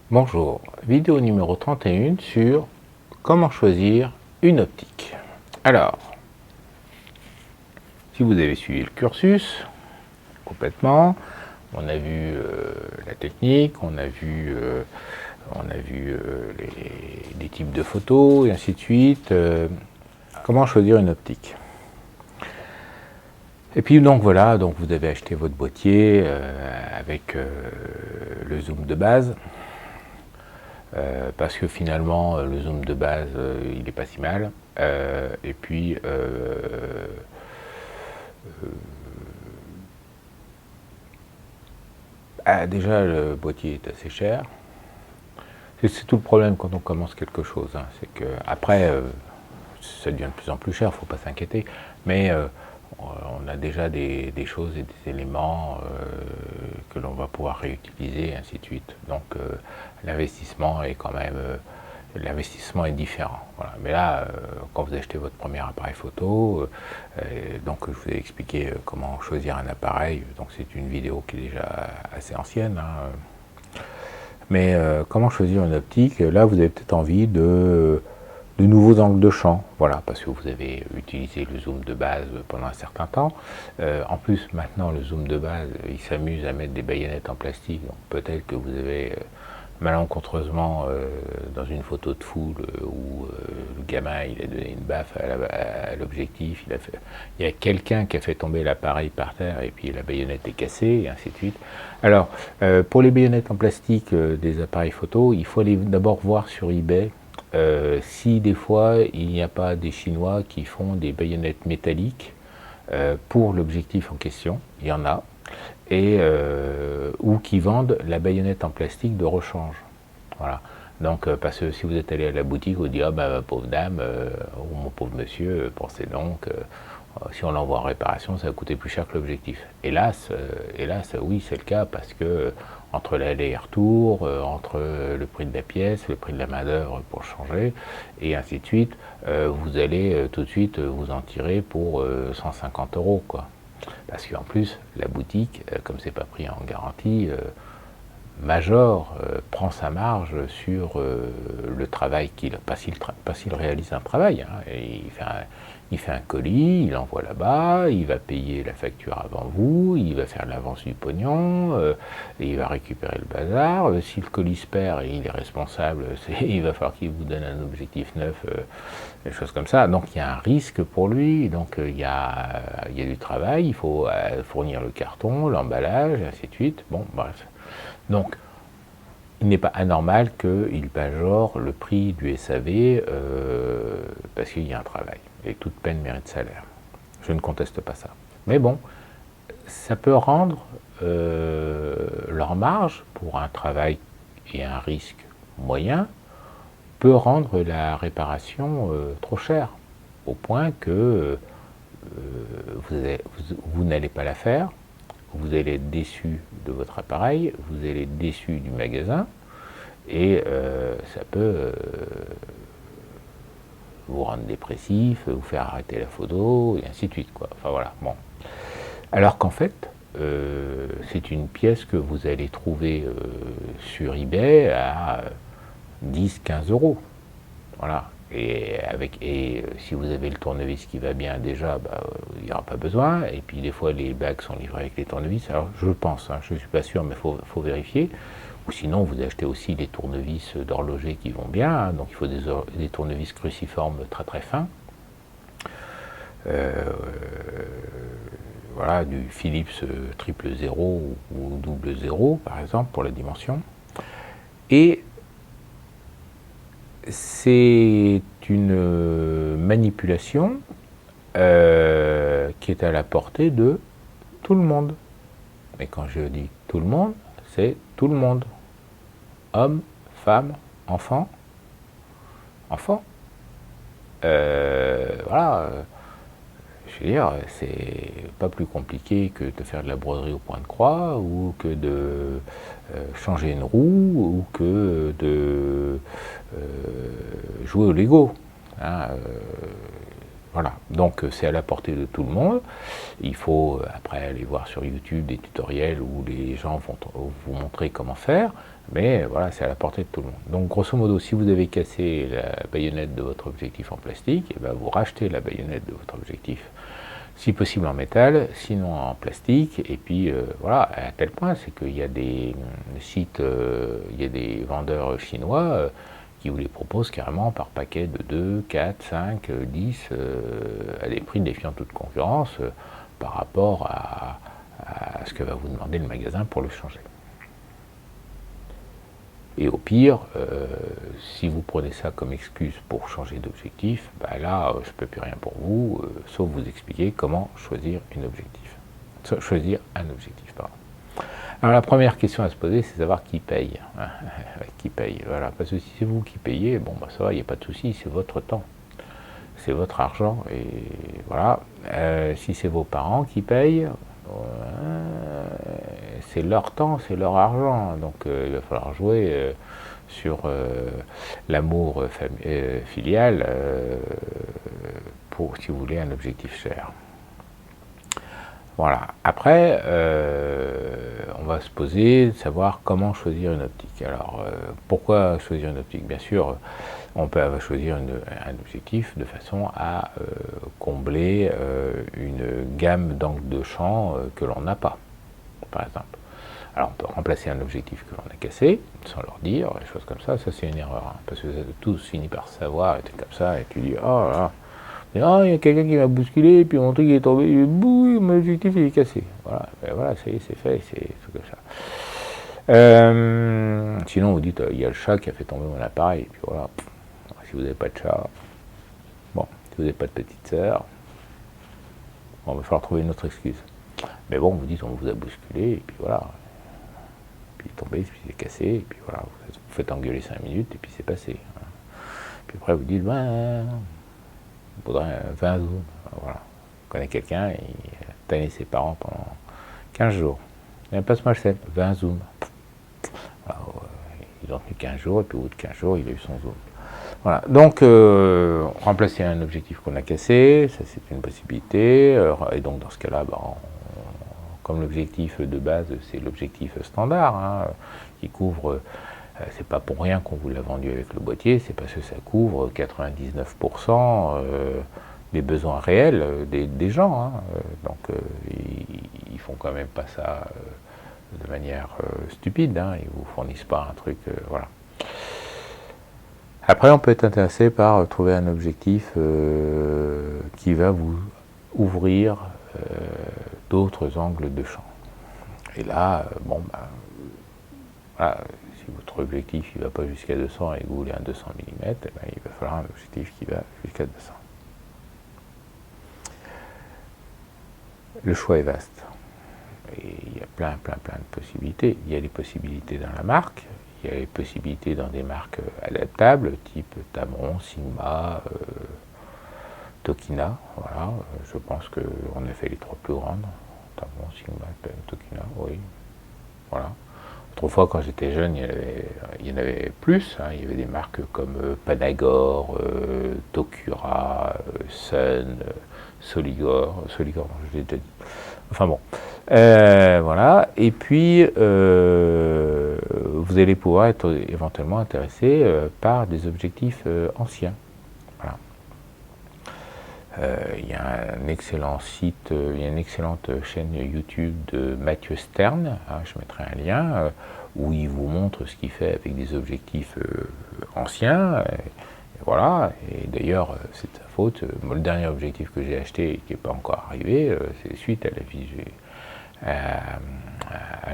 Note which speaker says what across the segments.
Speaker 1: Bonjour, vidéo numéro 31 sur comment choisir une optique. Alors, si vous avez suivi le cursus complètement, on a vu la technique, on a vu les types de photos et ainsi de suite. Comment choisir une optique. Et puis donc voilà, donc vous avez acheté votre boîtier avec le zoom de base. Parce que finalement le zoom de base il n'est pas si mal, et puis déjà le boîtier est assez cher. C'est tout le problème quand on commence quelque chose, hein. C'est que après ça devient de plus en plus cher, il ne faut pas s'inquiéter, mais on a déjà des choses et des éléments que l'on va pouvoir réutiliser, et ainsi de suite. Donc l'investissement est quand même l'investissement est différent. Voilà. Mais là, quand vous achetez votre premier appareil photo, donc je vous ai expliqué comment choisir un appareil, donc c'est une vidéo qui est déjà assez ancienne, hein. Mais comment choisir une optique, là vous avez peut-être envie de nouveaux angles de champ, voilà, parce que vous avez utilisé le zoom de base pendant un certain temps. En plus, maintenant, le zoom de base, il s'amuse à mettre des baïonnettes en plastique, donc peut-être que vous avez malencontreusement, dans une photo de foule où le gamin il a donné une baffe à l'objectif, il y a quelqu'un qui a fait tomber l'appareil par terre et puis la baïonnette est cassée, et ainsi de suite. Alors, pour les baïonnettes en plastique des appareils photo, il faut aller d'abord voir sur eBay si des fois il n'y a pas des Chinois qui font des baïonnettes métalliques pour l'objectif en question, il y en a, et ou qui vendent la baïonnette en plastique de rechange. Voilà. Donc, parce que si vous êtes allé à la boutique, vous dites ah ben ma pauvre dame ou mon pauvre monsieur, pensez donc, si on l'envoie en réparation, ça va coûter plus cher que l'objectif. Hélas, oui, c'est le cas parce que entre l'aller-retour, entre le prix de la pièce, le prix de la main-d'œuvre pour changer, et ainsi de suite, vous allez tout de suite vous en tirer pour 150 €, quoi. Parce qu'en plus, la boutique, comme c'est pas pris en garantie, Major prend sa marge sur le travail qu'il a, pas s'il réalise un travail, hein, et il fait un colis, il envoie là-bas, il va payer la facture avant vous, il va faire l'avance du pognon, et il va récupérer le bazar. Si le colis se perd et il est responsable, il va falloir qu'il vous donne un objectif neuf, des choses comme ça. Donc il y a un risque pour lui, donc il y a du travail, il faut fournir le carton, l'emballage, et ainsi de suite. Bon, bref. Donc, il n'est pas anormal qu'il majore le prix du SAV parce qu'il y a un travail. Et toute peine mérite salaire. Je ne conteste pas ça. Mais bon, ça peut rendre leur marge pour un travail et un risque moyen, peut rendre la réparation trop chère, au point que vous n'allez pas la faire, vous allez être déçu de votre appareil, vous allez être déçu du magasin, et ça peut vous rendre dépressif, vous faire arrêter la photo, et ainsi de suite, quoi. Enfin voilà, bon. Alors qu'en fait, c'est une pièce que vous allez trouver sur eBay à 10-15 €. Voilà. Et si vous avez le tournevis qui va bien déjà, il n'y aura pas besoin. Et puis des fois les bagues sont livrées avec les tournevis. Alors je pense, hein, je ne suis pas sûr, mais il faut vérifier. Ou sinon vous achetez aussi les tournevis d'horloger qui vont bien, hein. Donc il faut des tournevis cruciformes très très fins. Voilà, du Philips triple 0 ou double 0 par exemple pour la dimension. Et c'est une manipulation qui est à la portée de tout le monde. Et quand je dis tout le monde, c'est tout le monde. Hommes, femmes, enfants. Voilà. Je veux dire, c'est pas plus compliqué que de faire de la broderie au point de croix, ou que de changer une roue, ou que de jouer au Lego, hein, voilà. Donc c'est à la portée de tout le monde, Il faut après aller voir sur YouTube des tutoriels où les gens vont vous montrer comment faire, mais voilà, c'est à la portée de tout le monde. Donc grosso modo, si vous avez cassé la baïonnette de votre objectif en plastique, et bien vous rachetez la baïonnette de votre objectif, si possible en métal, sinon en plastique, et puis voilà, à tel point, c'est qu'il y a des sites, il y a des vendeurs chinois qui vous les proposent carrément par paquet de 2, 4, 5, 10, à des prix défiant toute concurrence par rapport à ce que va vous demander le magasin pour le changer. Et au pire, si vous prenez ça comme excuse pour changer d'objectif, ben là, je ne peux plus rien pour vous, sauf vous expliquer comment choisir un objectif. Pardon. Alors la première question à se poser, c'est savoir qui paye. Qui paye, voilà. Parce que si c'est vous qui payez, bon, ben ça va, il n'y a pas de souci, c'est votre temps. C'est votre argent, et voilà. Si c'est vos parents qui payent, c'est leur temps, c'est leur argent, donc il va falloir jouer sur l'amour filial pour, si vous voulez, un objectif cher. Voilà. Après, on va se poser, savoir comment choisir une optique. Alors, pourquoi choisir une optique? Bien sûr, on peut choisir un objectif de façon à combler une gamme d'angles de champ que l'on n'a pas, par exemple. Alors, on peut remplacer un objectif que l'on a cassé, sans leur dire, des choses comme ça c'est une erreur, hein, parce que tous finissent par savoir, et tout comme ça, et tu dis, oh là, il y a quelqu'un qui m'a bousculé, puis mon truc est tombé, boum, mon objectif il est cassé. Voilà, ben voilà, ça y est, c'est fait, c'est tout comme ça. Sinon, vous dites, il y a le chat qui a fait tomber mon appareil, et puis voilà. Si vous n'avez pas de chat, bon, si vous n'avez pas de petite sœur, bon, il va falloir trouver une autre excuse. Mais bon, vous dites, on vous a bousculé, et puis voilà. Puis il est tombé, puis il est cassé, et puis voilà, vous faites engueuler 5 minutes, et puis c'est passé. Puis après, vous dites, ben, il faudrait 20 zooms. Voilà. Je connais quelqu'un, il a tanné ses parents pendant 15 jours. Il passe-moi le sel, 20 zooms. Voilà, ils ont tenu 15 jours, et puis au bout de 15 jours, il a eu son zoom. Voilà, donc remplacer un objectif qu'on a cassé, ça c'est une possibilité, et donc dans ce cas-là, ben, comme l'objectif de base c'est l'objectif standard, hein, qui couvre, c'est pas pour rien qu'on vous l'a vendu avec le boîtier, c'est parce que ça couvre 99% des besoins réels des gens, hein, donc ils font quand même pas ça de manière stupide, hein, ils vous fournissent pas un truc, voilà. Après, on peut être intéressé par trouver un objectif qui va vous ouvrir d'autres angles de champ. Et là, bon, ben, voilà, si votre objectif ne va pas jusqu'à 200 et que vous voulez un 200 mm, eh ben, il va falloir un objectif qui va jusqu'à 200. Le choix est vaste. Et il y a plein de possibilités. Il y a des possibilités dans la marque, il y a des possibilités dans des marques adaptables, type Tamron, Sigma, Tokina. Voilà, je pense qu'on a fait les 3 plus grandes. Tamron, Sigma, Tokina, oui. Voilà. Autrefois, quand j'étais jeune, il y en avait plus. Hein. Il y avait des marques comme Panagore, Tokura, Sun, Soligor, je l'ai déjà dit. Enfin bon. Voilà, et puis vous allez pouvoir être éventuellement intéressé par des objectifs anciens. Voilà. Il y a un excellent site, il y a une excellente chaîne YouTube de Mathieu Stern, hein, je mettrai un lien, où il vous montre ce qu'il fait avec des objectifs anciens. Et voilà, et d'ailleurs c'est de sa faute. Le dernier objectif que j'ai acheté et qui n'est pas encore arrivé, c'est suite à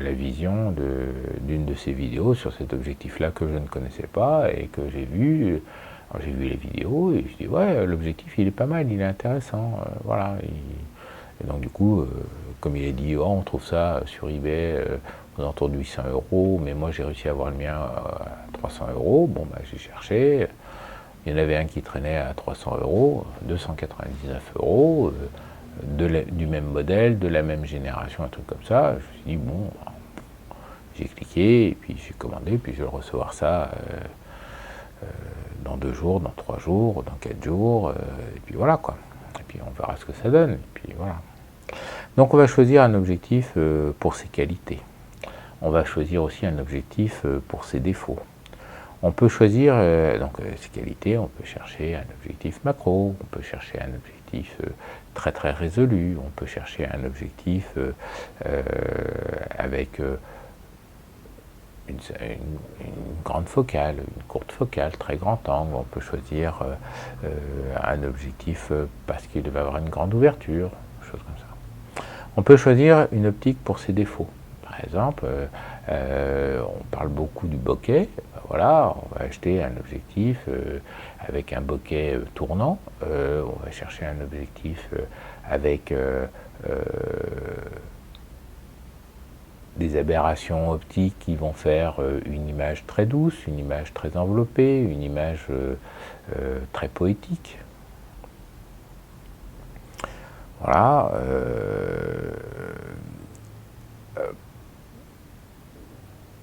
Speaker 1: la vision d'une de ses vidéos sur cet objectif-là que je ne connaissais pas et que j'ai vu. Alors, j'ai vu les vidéos et je dis ouais, l'objectif il est pas mal, il est intéressant, voilà. Et donc du coup, comme il a dit, oh, on trouve ça sur eBay aux alentours de 800 €, mais moi j'ai réussi à avoir le mien à 300 €. Bon bah j'ai cherché. Il y en avait un qui traînait à 300 €, 299 €, du même modèle, de la même génération, un truc comme ça. Je me suis dit, bon, j'ai cliqué, et puis j'ai commandé, puis je vais recevoir ça dans 2 jours, dans 3 jours, dans 4 jours, et puis voilà quoi. Et puis on verra ce que ça donne, et puis voilà. Donc on va choisir un objectif pour ses qualités. On va choisir aussi un objectif pour ses défauts. On peut choisir ses qualités, on peut chercher un objectif macro, on peut chercher un objectif très très résolu, on peut chercher un objectif avec une grande focale, une courte focale, très grand angle. On peut choisir un objectif parce qu'il va avoir une grande ouverture, choses comme ça. On peut choisir une optique pour ses défauts. Par exemple, on parle beaucoup du bokeh. Voilà, on va acheter un objectif avec un bokeh tournant. On va chercher un objectif avec des aberrations optiques qui vont faire une image très douce, une image très enveloppée, une image très poétique. Voilà.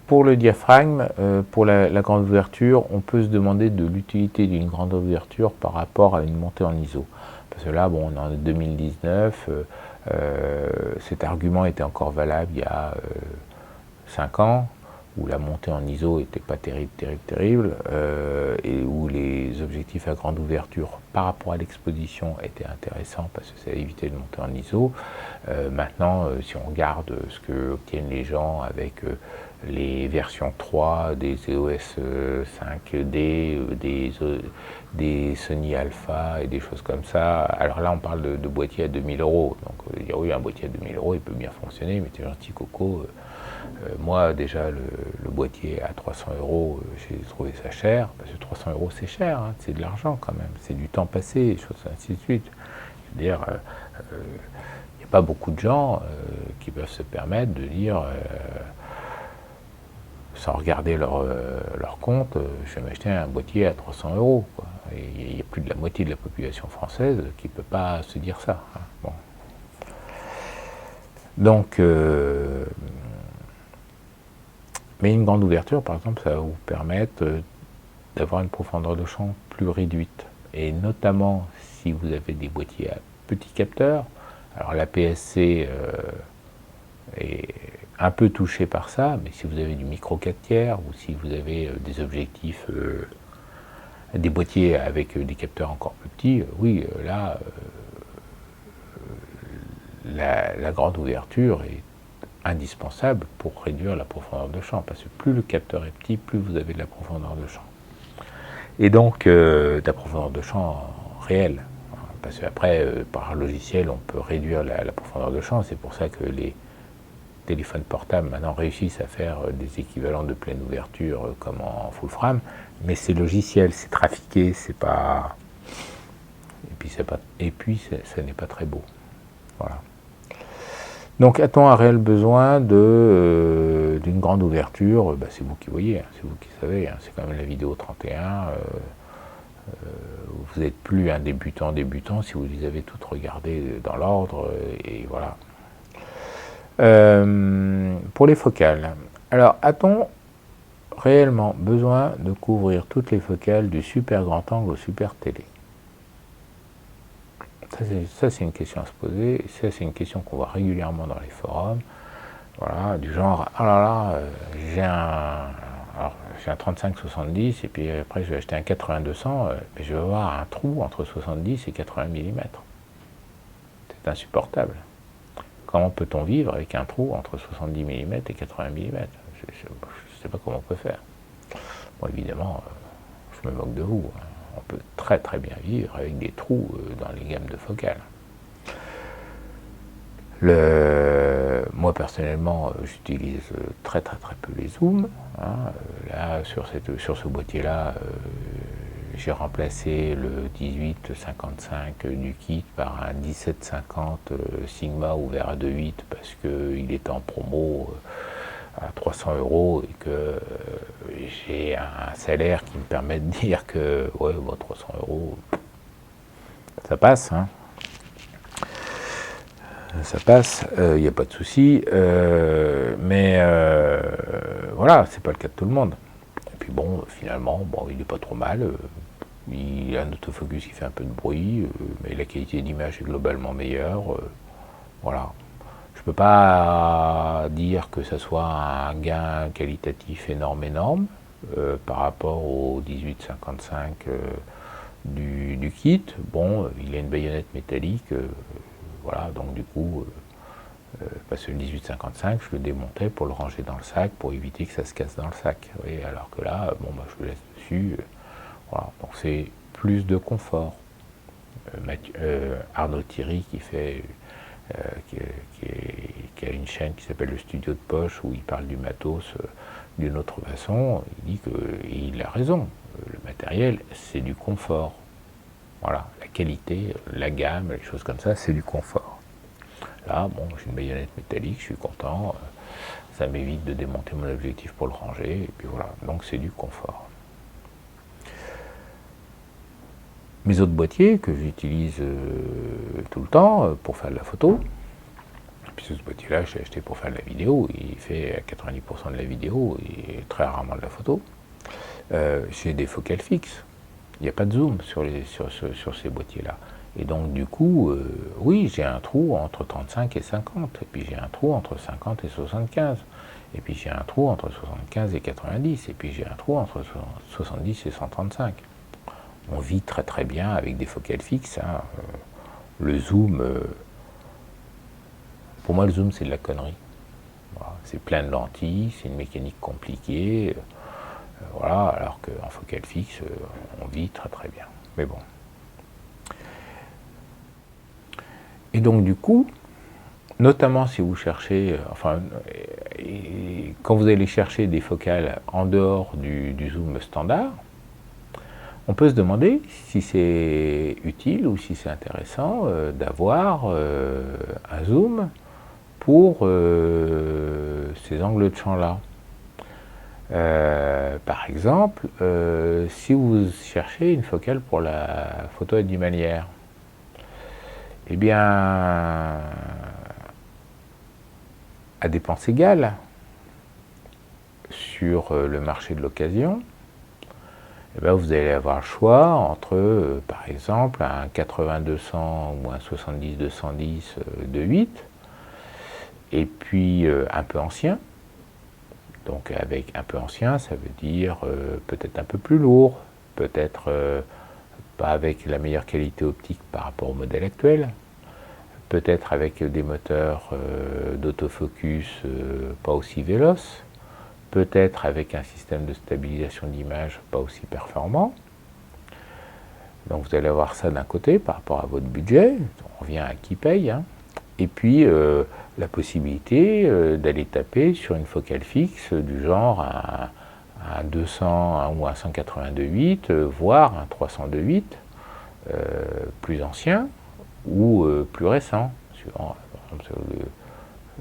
Speaker 1: Pour le diaphragme, pour la grande ouverture, on peut se demander de l'utilité d'une grande ouverture par rapport à une montée en ISO. Parce que là, bon, on est en 2019, cet argument était encore valable il y a 5 ans, où la montée en ISO n'était pas terrible, et où les objectifs à grande ouverture par rapport à l'exposition étaient intéressants parce que ça évitait de monter en ISO. Maintenant, si on regarde ce que obtiennent les gens avec les versions 3 des EOS 5D, des Sony Alpha et des choses comme ça. Alors là, on parle de boîtiers à 2000 €. Donc, oui, un boîtier à 2000 €, il peut bien fonctionner, mais t'es gentil, Coco. Moi, déjà, le boîtier à 300 €, j'ai trouvé ça cher. Parce que 300 € c'est cher, hein, c'est de l'argent quand même. C'est du temps passé, choses ainsi de suite. Je veux dire, il n'y a pas beaucoup de gens qui peuvent se permettre de dire sans regarder leur compte, je vais m'acheter un boîtier à 300 €. Quoi. Et il y a plus de la moitié de la population française qui ne peut pas se dire ça. Hein. Bon. Donc, mais une grande ouverture, par exemple, ça va vous permettre d'avoir une profondeur de champ plus réduite. Et notamment, si vous avez des boîtiers à petits capteurs, alors la PSC est un peu touché par ça, mais si vous avez du micro 4 tiers ou si vous avez des objectifs, des boîtiers avec des capteurs encore plus petits, oui, là, la grande ouverture est indispensable pour réduire la profondeur de champ, parce que plus le capteur est petit, plus vous avez de la profondeur de champ. Et donc, de la profondeur de champ réelle, hein, parce qu'après, par logiciel, on peut réduire la profondeur de champ, c'est pour ça que les téléphones portables maintenant réussissent à faire des équivalents de pleine ouverture comme en full frame, mais c'est logiciel, c'est trafiqué, c'est pas... Et puis, ça n'est pas très beau. Voilà. Donc, a-t-on un réel besoin d'une grande ouverture? C'est vous qui voyez, hein, c'est vous qui savez, hein, c'est quand même la vidéo 31. Vous n'êtes plus un débutant si vous les avez toutes regardées dans l'ordre, et voilà. Pour les focales, alors a-t-on réellement besoin de couvrir toutes les focales du super grand angle au super télé? Ça, c'est une question à se poser. Ça, c'est une question qu'on voit régulièrement dans les forums. Voilà, du genre, oh là là, j'ai un 35-70 et puis après je vais acheter un 80-200, mais je vais avoir un trou entre 70 et 80 mm. C'est insupportable. Comment peut-on vivre avec un trou entre 70 mm et 80 mm? Je ne sais pas comment on peut faire. Bon, évidemment, je me moque de vous. Hein. On peut très très bien vivre avec des trous dans les gammes de focales. Moi personnellement, j'utilise très peu les zooms. Hein. Là, sur ce boîtier-là, j'ai remplacé le 18-55 du kit par un 17-50 Sigma ouvert à 2.8 parce qu'il était en promo à 300 € et que j'ai un salaire qui me permet de dire que ouais, bon, 300 €, ça passe. Hein. Ça passe, il n'y a pas de souci, mais voilà, c'est pas le cas de tout le monde. Et puis bon, finalement, bon, il n'est pas trop mal. Il a un autofocus qui fait un peu de bruit, mais la qualité d'image est globalement meilleure. Voilà. Je ne peux pas dire que ce soit un gain qualitatif énorme par rapport au 1855 du kit. Bon, il a une baïonnette métallique, voilà, donc du coup, parce que le 1855, je le démontais pour le ranger dans le sac, pour éviter que ça se casse dans le sac. Oui, alors que là, bon, bah, je le laisse dessus. Voilà, donc c'est plus de confort. Arnaud Thierry qui a une chaîne qui s'appelle le Studio de Poche où il parle du matos d'une autre façon, il dit que, et il a raison, le matériel c'est du confort. Voilà, la qualité, la gamme, les choses comme ça, c'est du confort. Là, bon, j'ai une baïonnette métallique, je suis content, ça m'évite de démonter mon objectif pour le ranger, et puis voilà, donc c'est du confort. Mes autres boîtiers que j'utilise tout le temps pour faire de la photo, puis ce boîtier-là, je l'ai acheté pour faire de la vidéo, il fait 90% de la vidéo et très rarement de la photo. J'ai des focales fixes, il n'y a pas de zoom sur ces boîtiers-là. Et donc du coup, oui, j'ai un trou entre 35 et 50, et puis j'ai un trou entre 50 et 75, et puis j'ai un trou entre 75 et 90, et puis j'ai un trou entre 70 et 135. On vit très très bien avec des focales fixes. Hein. Le zoom, pour moi le zoom c'est de la connerie. Voilà. C'est plein de lentilles, c'est une mécanique compliquée. Voilà, alors qu'en focale fixe, on vit très très bien. Mais bon. Et donc du coup, notamment si vous cherchez, quand vous allez chercher des focales en dehors du zoom standard, on peut se demander si c'est utile ou si c'est intéressant d'avoir un zoom pour ces angles de champ-là. Par exemple, si vous cherchez une focale pour la photo animalière, eh bien, à dépenses égales sur le marché de l'occasion, eh bien, vous allez avoir le choix entre, par exemple, un 80-200 ou un 70-210 de 8, et puis un peu ancien. Donc avec un peu ancien, ça veut dire peut-être un peu plus lourd, peut-être pas avec la meilleure qualité optique par rapport au modèle actuel, peut-être avec des moteurs d'autofocus pas aussi véloces, peut-être avec un système de stabilisation d'image pas aussi performant. Donc vous allez avoir ça d'un côté par rapport à votre budget, on revient à qui paye, hein. Et puis la possibilité d'aller taper sur une focale fixe du genre un 200 ou un 182.8, voire un 302.8, plus ancien ou plus récent. Suivant,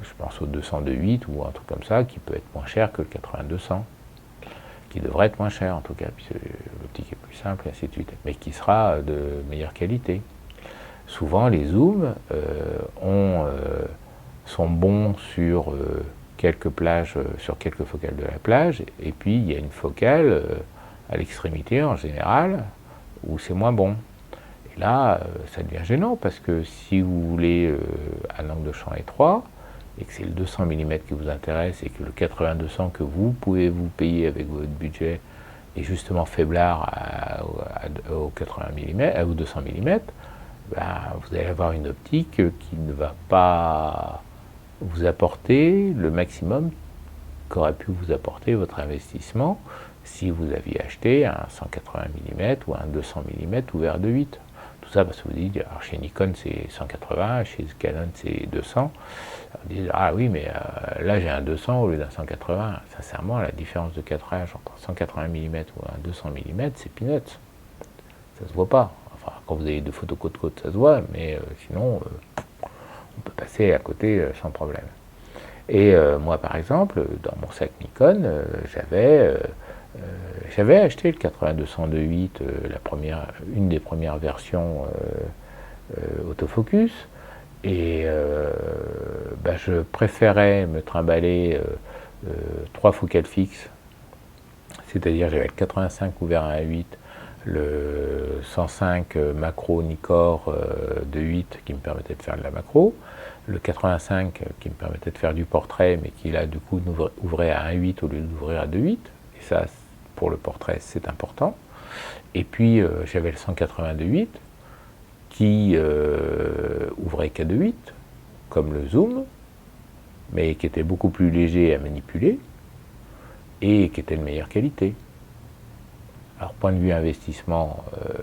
Speaker 1: je pense au 202.8 ou un truc comme ça qui peut être moins cher que le 80-200, qui devrait être moins cher en tout cas, puisque l'optique est plus simple et ainsi de suite, mais qui sera de meilleure qualité. Souvent les zooms sont bons sur quelques plages, sur quelques focales de la plage, et puis il y a une focale à l'extrémité en général où c'est moins bon. Et là, ça devient gênant parce que si vous voulez un angle de champ étroit et que c'est le 200 mm qui vous intéresse et que le 80-200 que vous pouvez vous payer avec votre budget est justement faiblard au 80 mm, au 200 mm, ben, vous allez avoir une optique qui ne va pas vous apporter le maximum qu'aurait pu vous apporter votre investissement si vous aviez acheté un 180 mm ou un 200 mm ouvert de 8. Tout ça parce que vous dites, alors chez Nikon c'est 180, chez Canon c'est 200. Vous dites, ah oui, mais là j'ai un 200 au lieu d'un 180. Sincèrement, la différence de cadrage entre un 180 mm ou un 200 mm, c'est peanuts. Ça se voit pas. Enfin, quand vous avez deux photos côte-côte, ça se voit, mais sinon, on peut passer à côté sans problème. Et moi, par exemple, dans mon sac Nikon, j'avais acheté le 80-200-8, une des premières versions autofocus, et je préférais me trimballer 3 focales fixes, c'est-à-dire j'avais le 85 ouvert à 1.8, le 105 macro Nikkor de 8 qui me permettait de faire de la macro, le 85 qui me permettait de faire du portrait, mais qui là du coup ouvrait à 1.8 au lieu d'ouvrir à 2.8. Et ça, pour le portrait, c'est important. Et puis j'avais le 182.8 qui ouvrait qu'à 2.8, comme le zoom, mais qui était beaucoup plus léger à manipuler et qui était de meilleure qualité. Alors, point de vue investissement,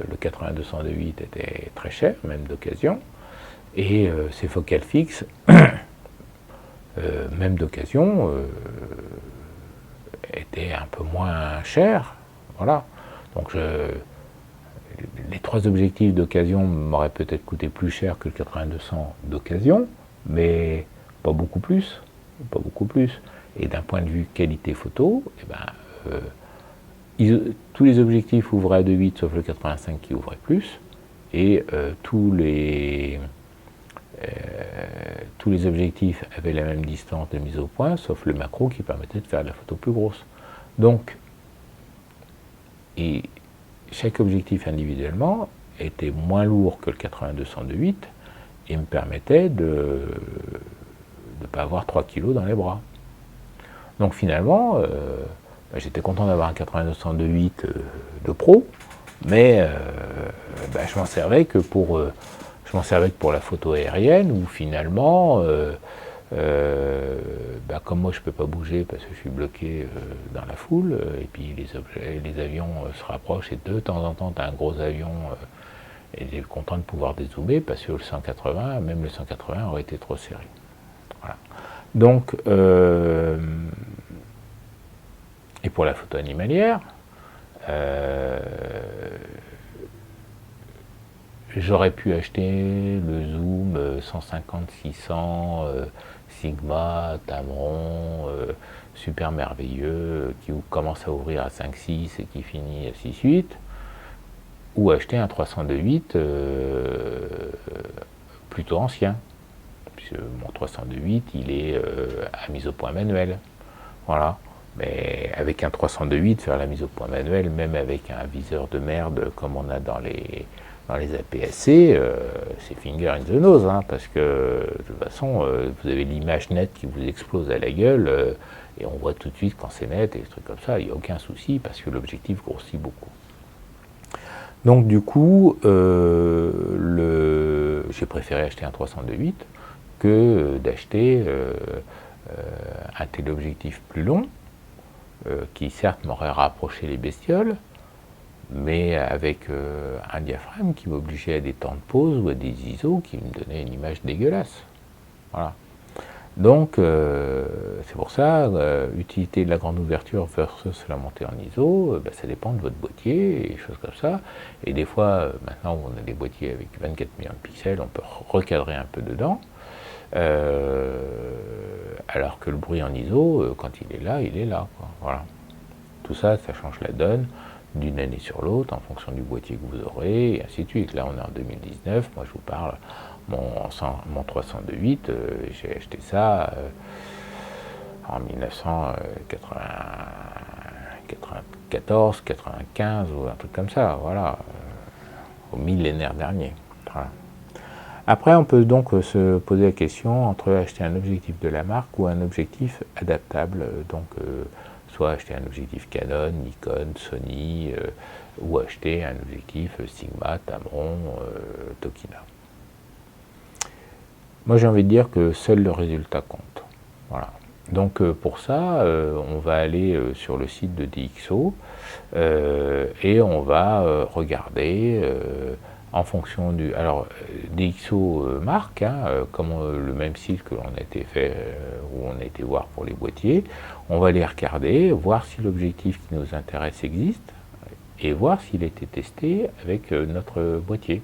Speaker 1: le 80-202.8 était très cher, même d'occasion, et ces focales fixes, même d'occasion, étaient un peu moins chères. Voilà. Donc, les 3 objectifs d'occasion m'auraient peut-être coûté plus cher que le 80-200 d'occasion, mais pas beaucoup plus. Pas beaucoup plus. Et d'un point de vue qualité photo, eh ben, tous les objectifs ouvraient à 2.8 sauf le 85 qui ouvrait plus, et tous les objectifs avaient la même distance de mise au point sauf le macro qui permettait de faire de la photo plus grosse. Donc, et chaque objectif individuellement était moins lourd que le 80-200-2.8 et me permettait de ne pas avoir 3 kg dans les bras. Donc finalement, j'étais content d'avoir un 80-200-2.8 de pro, mais je m'en servais que pour la photo aérienne, où finalement, comme moi je ne peux pas bouger parce que je suis bloqué dans la foule, et puis les avions se rapprochent, et de temps en temps tu as un gros avion, et j'ai content de pouvoir dézoomer parce que le 180, même le 180 aurait été trop serré. Voilà. Donc, et pour la photo animalière, j'aurais pu acheter le zoom 150-600 Sigma, Tamron, super merveilleux, qui commence à ouvrir à 5.6 et qui finit à 6.8, ou acheter un 302.8 plutôt ancien, puisque mon 302.8 il est à mise au point manuelle. Voilà. Mais avec un 302.8, faire la mise au point manuelle, même avec un viseur de merde comme on a dans les APS-C, c'est finger in the nose, hein, parce que de toute façon, vous avez l'image nette qui vous explose à la gueule, et on voit tout de suite quand c'est net, et des trucs comme ça, il n'y a aucun souci, parce que l'objectif grossit beaucoup. Donc du coup, j'ai préféré acheter un 302.8 que d'acheter un téléobjectif plus long, qui certes m'aurait rapproché les bestioles, mais avec un diaphragme qui m'obligeait à des temps de pause ou à des ISO qui me donnaient une image dégueulasse. Voilà. Donc, c'est pour ça, utilité de la grande ouverture versus la montée en ISO, ça dépend de votre boîtier et choses comme ça. Et des fois, maintenant on a des boîtiers avec 24 millions de pixels, on peut recadrer un peu dedans. Alors que le bruit en ISO, quand il est là, quoi. Voilà. Tout ça, ça change la donne d'une année sur l'autre en fonction du boîtier que vous aurez, et ainsi de suite. Là, on est en 2019, moi je vous parle, mon 302.8, j'ai acheté ça en 1994, 95 ou un truc comme ça, voilà, au millénaire dernier. Voilà. Après, on peut donc se poser la question entre acheter un objectif de la marque ou un objectif adaptable, donc soit acheter un objectif Canon, Nikon, Sony, ou acheter un objectif Sigma, Tamron, Tokina. Moi j'ai envie de dire que seul le résultat compte. Voilà. Donc pour ça, on va aller sur le site de DxO et on va regarder en fonction du... Alors, DxO marque, hein, comme le même site que l'on a été fait, où on a été voir pour les boîtiers, on va les regarder, voir si l'objectif qui nous intéresse existe, et voir s'il a été testé avec notre boîtier.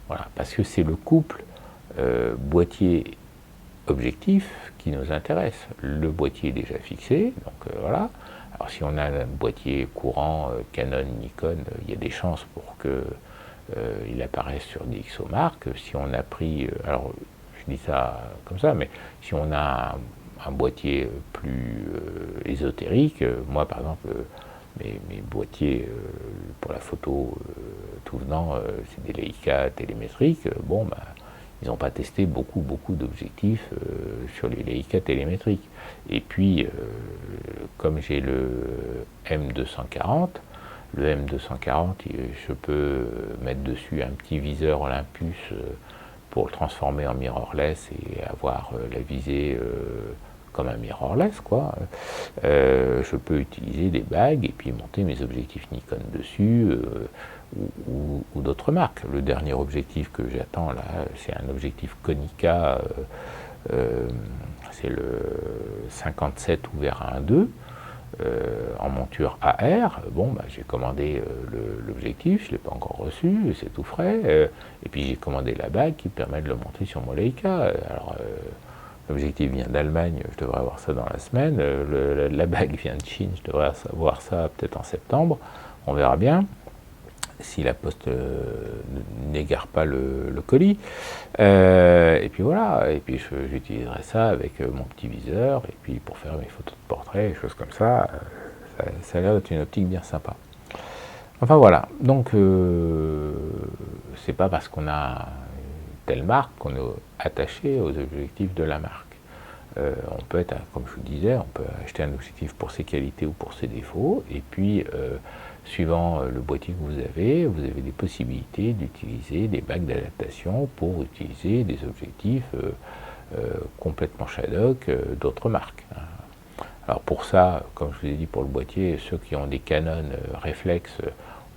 Speaker 1: Voilà, parce que c'est le couple boîtier-objectif qui nous intéresse. Le boîtier est déjà fixé, donc voilà. Alors si on a un boîtier courant Canon, Nikon, il y a des chances pour que il apparaît sur DxO marque. Si on a pris, alors je dis ça comme ça, mais si on a un boîtier plus ésotérique, moi par exemple, mes boîtiers pour la photo tout venant, c'est des Leica télémétriques, bon, ils n'ont pas testé beaucoup d'objectifs sur les Leica télémétriques. Et puis, comme j'ai le M240, le M240, je peux mettre dessus un petit viseur Olympus pour le transformer en mirrorless et avoir la visée comme un mirrorless, quoi. Je peux utiliser des bagues et puis monter mes objectifs Nikon dessus ou d'autres marques. Le dernier objectif que j'attends là, c'est un objectif Konica, c'est le 57 ouvert à 1.2 en monture AR. Bon, bah, j'ai commandé l'objectif, je ne l'ai pas encore reçu, c'est tout frais. Et puis j'ai commandé la bague qui permet de le monter sur mon Leica. Alors, l'objectif vient d'Allemagne, je devrais avoir ça dans la semaine. La bague vient de Chine, je devrais avoir ça peut-être en septembre. On verra bien si la poste n'égare pas le colis. Et puis voilà, et puis j'utiliserai ça avec mon petit viseur, et puis pour faire mes photos de portrait, des choses comme ça, ça a l'air d'être une optique bien sympa. Enfin voilà, donc c'est pas parce qu'on a telle marque qu'on est attaché aux objectifs de la marque. On peut être, comme je vous disais, on peut acheter un objectif pour ses qualités ou pour ses défauts, et puis suivant le boîtier que vous avez des possibilités d'utiliser des bagues d'adaptation pour utiliser des objectifs complètement Shadok d'autres marques. Alors pour ça, comme je vous ai dit pour le boîtier, ceux qui ont des Canon réflexes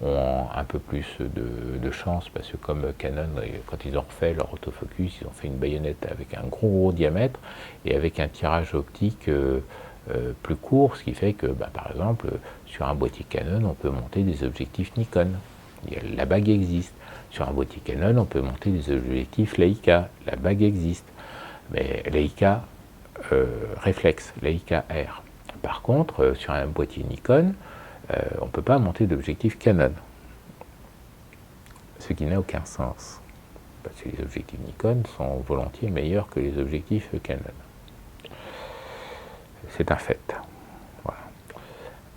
Speaker 1: ont un peu plus de chance, parce que comme Canon, quand ils ont refait leur autofocus, ils ont fait une baïonnette avec un gros diamètre et avec un tirage optique plus court, ce qui fait que, par exemple, sur un boîtier Canon, on peut monter des objectifs Nikon. La bague existe. Sur un boîtier Canon, on peut monter des objectifs Leica. La bague existe. Mais Leica réflexe, Leica R. Par contre, sur un boîtier Nikon, on ne peut pas monter d'objectif Canon. Ce qui n'a aucun sens. Parce que les objectifs Nikon sont volontiers meilleurs que les objectifs Canon. C'est un fait. Voilà.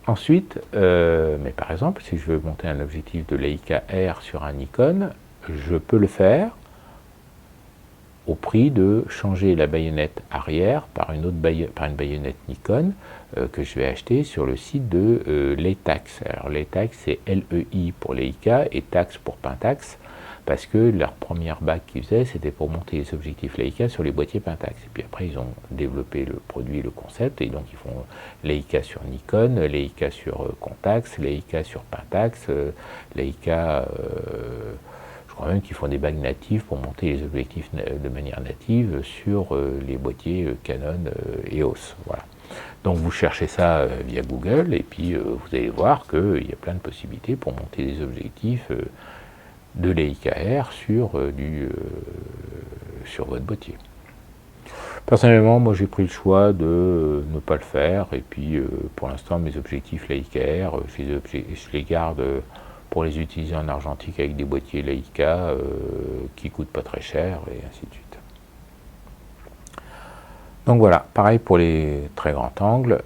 Speaker 1: Ensuite, mais par exemple, si je veux monter un objectif de Leica R sur un Nikon, je peux le faire au prix de changer la baïonnette arrière par une baïonnette Nikon que je vais acheter sur le site de Leitax. Alors Leitax, c'est LEI pour Leica et Tax pour Pentax, parce que leur première bague qu'ils faisaient, c'était pour monter les objectifs Leica sur les boîtiers Pentax. Et puis après, ils ont développé le produit, le concept, et donc ils font Leica sur Nikon, Leica sur Contax, Leica sur Pentax, Leica... je crois même qu'ils font des bagues natives pour monter les objectifs de manière native sur les boîtiers Canon EOS. Voilà. Donc vous cherchez ça via Google, et puis vous allez voir qu'il y a plein de possibilités pour monter des objectifs de Leica R sur votre boîtier. Personnellement, moi j'ai pris le choix de ne pas le faire, et puis pour l'instant mes objectifs Leica R, je les garde pour les utiliser en argentique avec des boîtiers Leica qui coûtent pas très cher, et ainsi de suite. Donc voilà, pareil pour les très grands angles.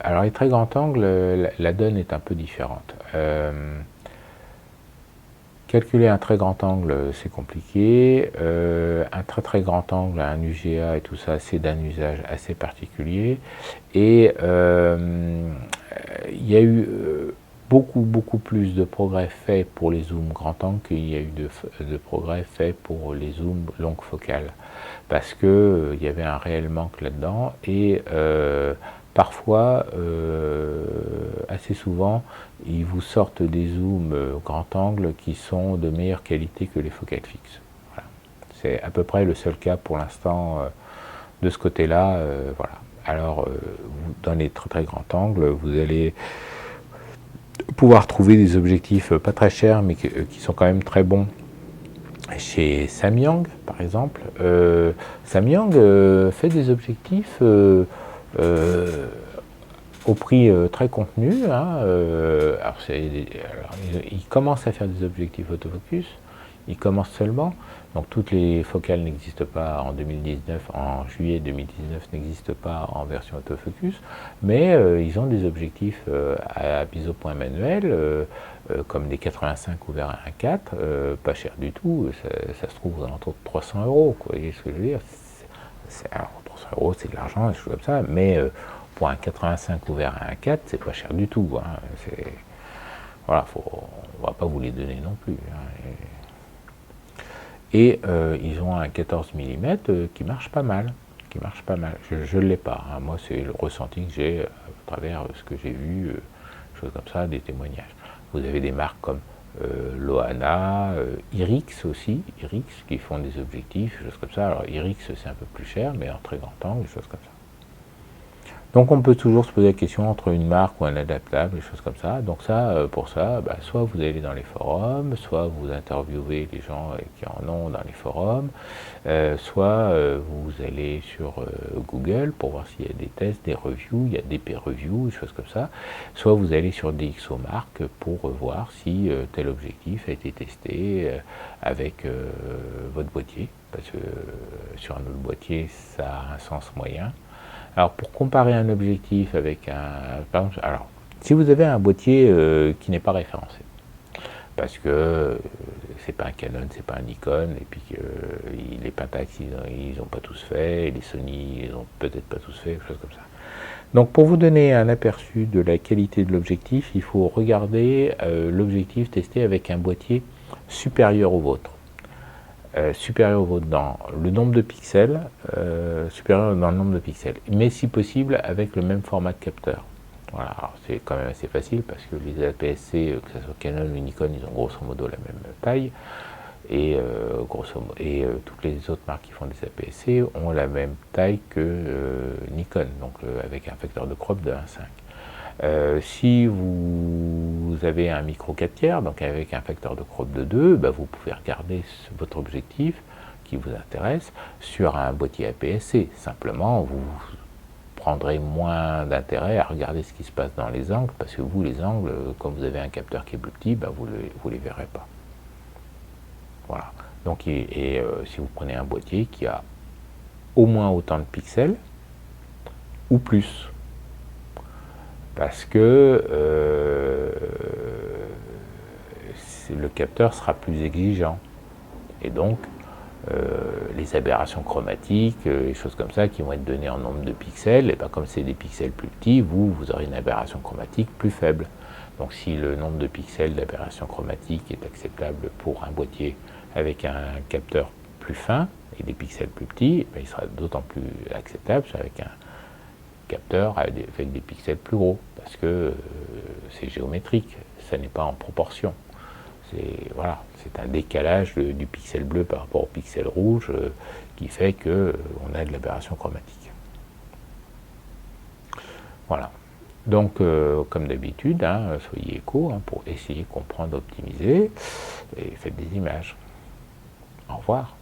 Speaker 1: Alors les très grands angles, la donne est un peu différente. Calculer un très grand angle, c'est compliqué. Un très grand angle, un UGA et tout ça, c'est d'un usage assez particulier. Et il y a eu beaucoup plus de progrès faits pour les zooms grand angle qu'il y a eu de progrès faits pour les zooms longue focale. Parce que il y avait un réel manque là-dedans, et parfois, assez souvent, ils vous sortent des zooms grand angle qui sont de meilleure qualité que les focales fixes. Voilà. C'est à peu près le seul cas pour l'instant de ce côté-là. Voilà. Alors, dans les très grands angles, vous allez pouvoir trouver des objectifs pas très chers, mais qui sont quand même très bons. Chez Samyang, par exemple, Samyang fait des objectifs au prix très contenu. Hein, il commence à faire des objectifs autofocus, il commence seulement. Donc toutes les focales n'existent pas en 2019, en juillet 2019 n'existent pas en version autofocus, mais ils ont des objectifs à biseau point manuel, comme des 85 ouverts à 1.4, pas cher du tout, ça se trouve aux alentours de 300 €, vous voyez ce que je veux dire. Alors 300 € c'est de l'argent, des choses comme ça, mais pour un 85 ouvert à 1.4, c'est pas cher du tout. Hein. Voilà, on va pas vous les donner non plus. Hein. Et ils ont un 14 mm qui marche pas mal. Je ne l'ai pas. Hein. Moi, c'est le ressenti que j'ai à travers ce que j'ai vu, choses comme ça, des témoignages. Vous avez des marques comme Lohana, Irix aussi, Irix qui font des objectifs, des choses comme ça. Alors Irix c'est un peu plus cher, mais en très grand angle, des choses comme ça. Donc on peut toujours se poser la question entre une marque ou un adaptable, des choses comme ça. Donc ça, pour ça, soit vous allez dans les forums, soit vous interviewez les gens qui en ont dans les forums, soit vous allez sur Google pour voir s'il y a des tests, des reviews, il y a des peer reviews, des choses comme ça. Soit vous allez sur DxOMark pour voir si tel objectif a été testé avec votre boîtier, parce que sur un autre boîtier, ça a un sens moyen. Alors pour comparer un objectif avec un... Par exemple, alors, si vous avez un boîtier qui n'est pas référencé, parce que c'est pas un Canon, c'est pas un Nikon, et puis que les Pentax, ils n'ont pas tous fait, et les Sony, ils n'ont peut-être pas tous fait, quelque chose comme ça. Donc pour vous donner un aperçu de la qualité de l'objectif, il faut regarder l'objectif testé avec un boîtier supérieur au vôtre. Supérieur au vôtre dans le nombre de pixels, supérieur dans le nombre de pixels, mais si possible avec le même format de capteur. Voilà, c'est quand même assez facile parce que les APS-C, que ce soit Canon ou Nikon, ils ont grosso modo la même taille, et toutes les autres marques qui font des APS-C ont la même taille que Nikon, donc avec un facteur de crop de 1.5. Si vous avez un micro 4 tiers, donc avec un facteur de crop de 2, vous pouvez regarder votre objectif qui vous intéresse sur un boîtier APS-C. Simplement, vous prendrez moins d'intérêt à regarder ce qui se passe dans les angles, parce que vous, les angles, comme vous avez un capteur qui est plus petit, vous les verrez pas. Voilà. Donc, si vous prenez un boîtier qui a au moins autant de pixels, ou plus, parce que le capteur sera plus exigeant. Et donc, les aberrations chromatiques, les choses comme ça qui vont être données en nombre de pixels, et comme c'est des pixels plus petits, vous aurez une aberration chromatique plus faible. Donc si le nombre de pixels d'aberration chromatique est acceptable pour un boîtier avec un capteur plus fin et des pixels plus petits, il sera d'autant plus acceptable avec un capteur avec des pixels plus gros, parce que c'est géométrique, ça n'est pas en proportion. Voilà, c'est un décalage du pixel bleu par rapport au pixel rouge qui fait qu'on a de l'aberration chromatique. Voilà. Donc, comme d'habitude, soyez éco pour essayer de comprendre, optimiser, et faites des images. Au revoir.